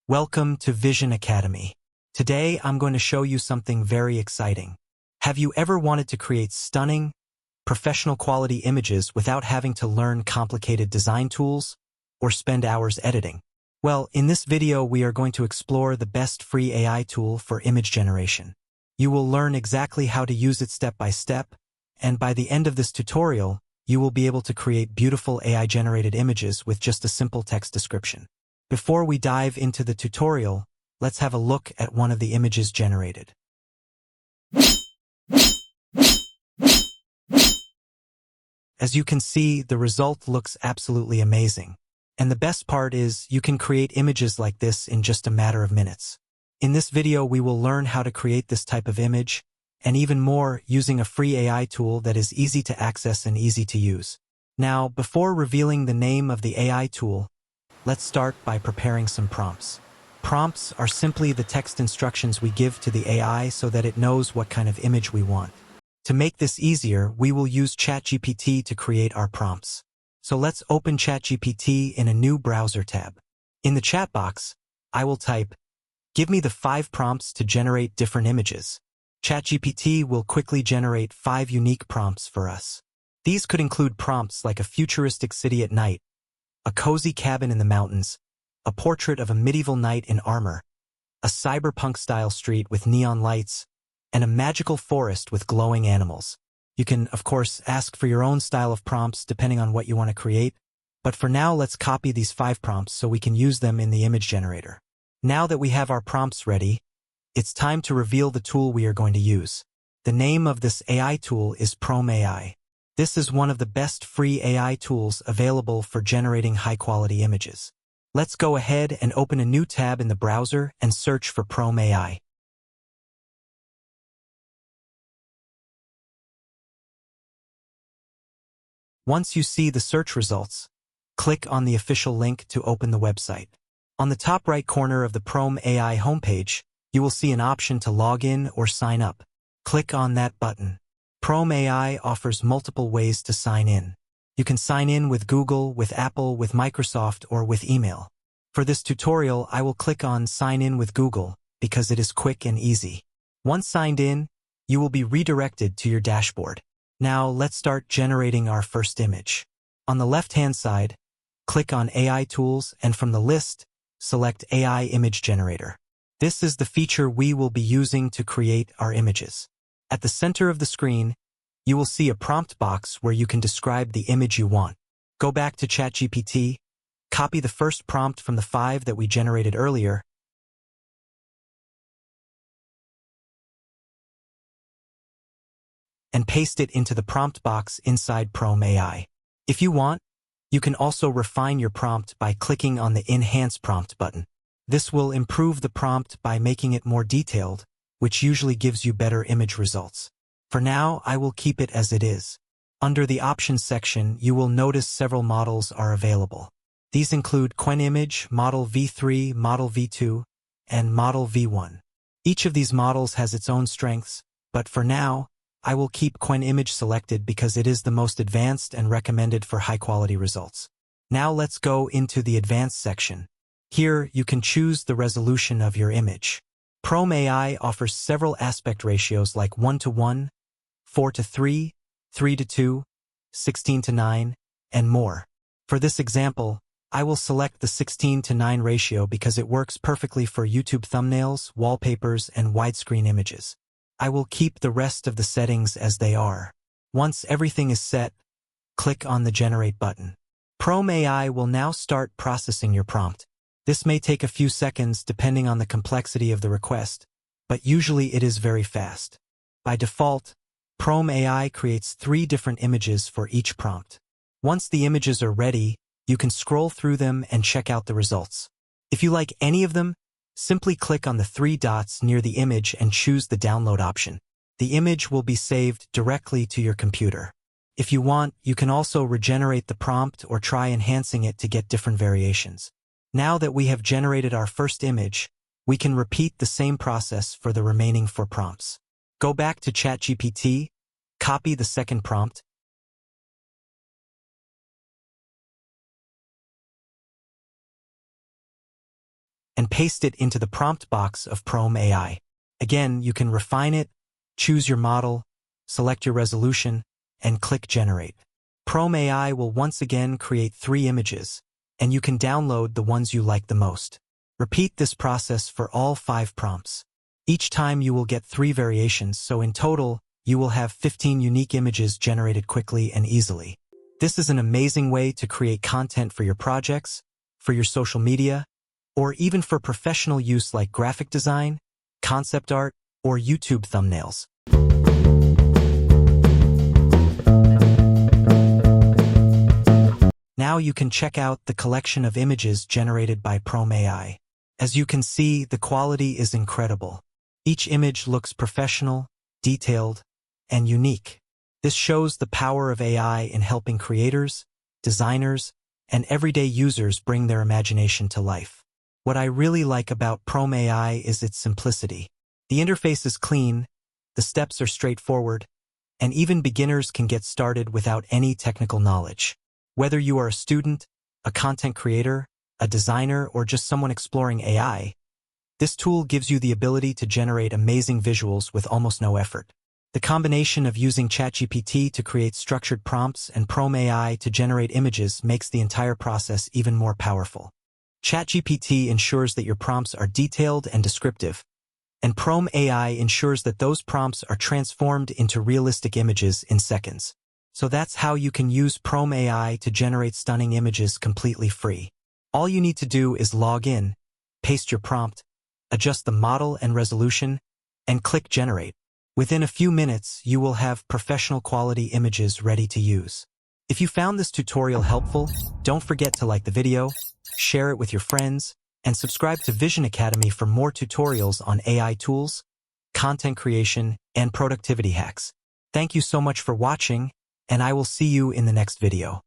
Welcome to Vision Academy. Today I'm going to show you something very exciting. Have you ever wanted to create stunning, professional quality images without having to learn complicated design tools or spend hours editing? Well, in this video we are going to explore the best free AI tool for image generation. You will learn exactly how to use it step by step, and by the end of this tutorial, you will be able to create beautiful AI-generated images with just a simple text description. Before we dive into the tutorial, let's have a look at one of the images generated. As you can see, the result looks absolutely amazing. And the best part is, you can create images like this in just a matter of minutes. In this video, we will learn how to create this type of image, and even more, using a free AI tool that is easy to access and easy to use. Now, before revealing the name of the AI tool, let's start by preparing some prompts. Prompts are simply the text instructions we give to the AI so that it knows what kind of image we want. To make this easier, we will use ChatGPT to create our prompts. So let's open ChatGPT in a new browser tab. In the chat box, I will type, "Give me the 5 prompts to generate different images." ChatGPT will quickly generate 5 unique prompts for us. These could include prompts like a futuristic city at night, a cozy cabin in the mountains, a portrait of a medieval knight in armor, a cyberpunk-style street with neon lights, and a magical forest with glowing animals. You can, of course, ask for your own style of prompts depending on what you want to create, but for now let's copy these 5 prompts so we can use them in the image generator. Now that we have our prompts ready, it's time to reveal the tool we are going to use. The name of this AI tool is Prome AI. This is one of the best free AI tools available for generating high-quality images. Let's go ahead and open a new tab in the browser and search for Prome AI. Once you see the search results, click on the official link to open the website. On the top right corner of the Prome AI homepage, you will see an option to log in or sign up. Click on that button. Prome AI offers multiple ways to sign in. You can sign in with Google, with Apple, with Microsoft, or with email. For this tutorial, I will click on Sign in with Google because it is quick and easy. Once signed in, you will be redirected to your dashboard. Now let's start generating our first image. On the left-hand side, click on AI Tools and from the list, select AI Image Generator. This is the feature we will be using to create our images. At the center of the screen, you will see a prompt box where you can describe the image you want. Go back to ChatGPT, copy the first prompt from the 5 that we generated earlier, and paste it into the prompt box inside Prome AI. If you want, you can also refine your prompt by clicking on the Enhance Prompt button. This will improve the prompt by making it more detailed, which usually gives you better image results. For now, I will keep it as it is. Under the Options section, you will notice several models are available. These include Qwen Image, Model V3, Model V2, and Model V1. Each of these models has its own strengths, but for now, I will keep Qwen Image selected because it is the most advanced and recommended for high-quality results. Now let's go into the Advanced section. Here, you can choose the resolution of your image. Prome AI offers several aspect ratios like 1:1, 4:3, 3:2, 16:9, and more. For this example, I will select the 16:9 ratio because it works perfectly for YouTube thumbnails, wallpapers, and widescreen images. I will keep the rest of the settings as they are. Once everything is set, click on the Generate button. Prome AI will now start processing your prompt. This may take a few seconds depending on the complexity of the request, but usually it is very fast. By default, Prome AI creates 3 different images for each prompt. Once the images are ready, you can scroll through them and check out the results. If you like any of them, simply click on the 3 dots near the image and choose the download option. The image will be saved directly to your computer. If you want, you can also regenerate the prompt or try enhancing it to get different variations. Now that we have generated our first image, we can repeat the same process for the remaining 4 prompts. Go back to ChatGPT, copy the second prompt, and paste it into the prompt box of Prome AI. Again, you can refine it, choose your model, select your resolution, and click Generate. Prome AI will once again create 3 images, and you can download the ones you like the most. Repeat this process for all 5 prompts. Each time you will get 3 variations, so in total, you will have 15 unique images generated quickly and easily. This is an amazing way to create content for your projects, for your social media, or even for professional use like graphic design, concept art, or YouTube thumbnails. Now you can check out the collection of images generated by Prome AI. As you can see, the quality is incredible. Each image looks professional, detailed, and unique. This shows the power of AI in helping creators, designers, and everyday users bring their imagination to life. What I really like about Prome AI is its simplicity. The interface is clean, the steps are straightforward, and even beginners can get started without any technical knowledge. Whether you are a student, a content creator, a designer, or just someone exploring AI, this tool gives you the ability to generate amazing visuals with almost no effort. The combination of using ChatGPT to create structured prompts and Prome AI to generate images makes the entire process even more powerful. ChatGPT ensures that your prompts are detailed and descriptive, and Prome AI ensures that those prompts are transformed into realistic images in seconds. So that's how you can use Prome AI to generate stunning images completely free. All you need to do is log in, paste your prompt, adjust the model and resolution, and click Generate. Within a few minutes, you will have professional quality images ready to use. If you found this tutorial helpful, don't forget to like the video, share it with your friends, and subscribe to Vision Academy for more tutorials on AI tools, content creation, and productivity hacks. Thank you so much for watching, and I will see you in the next video.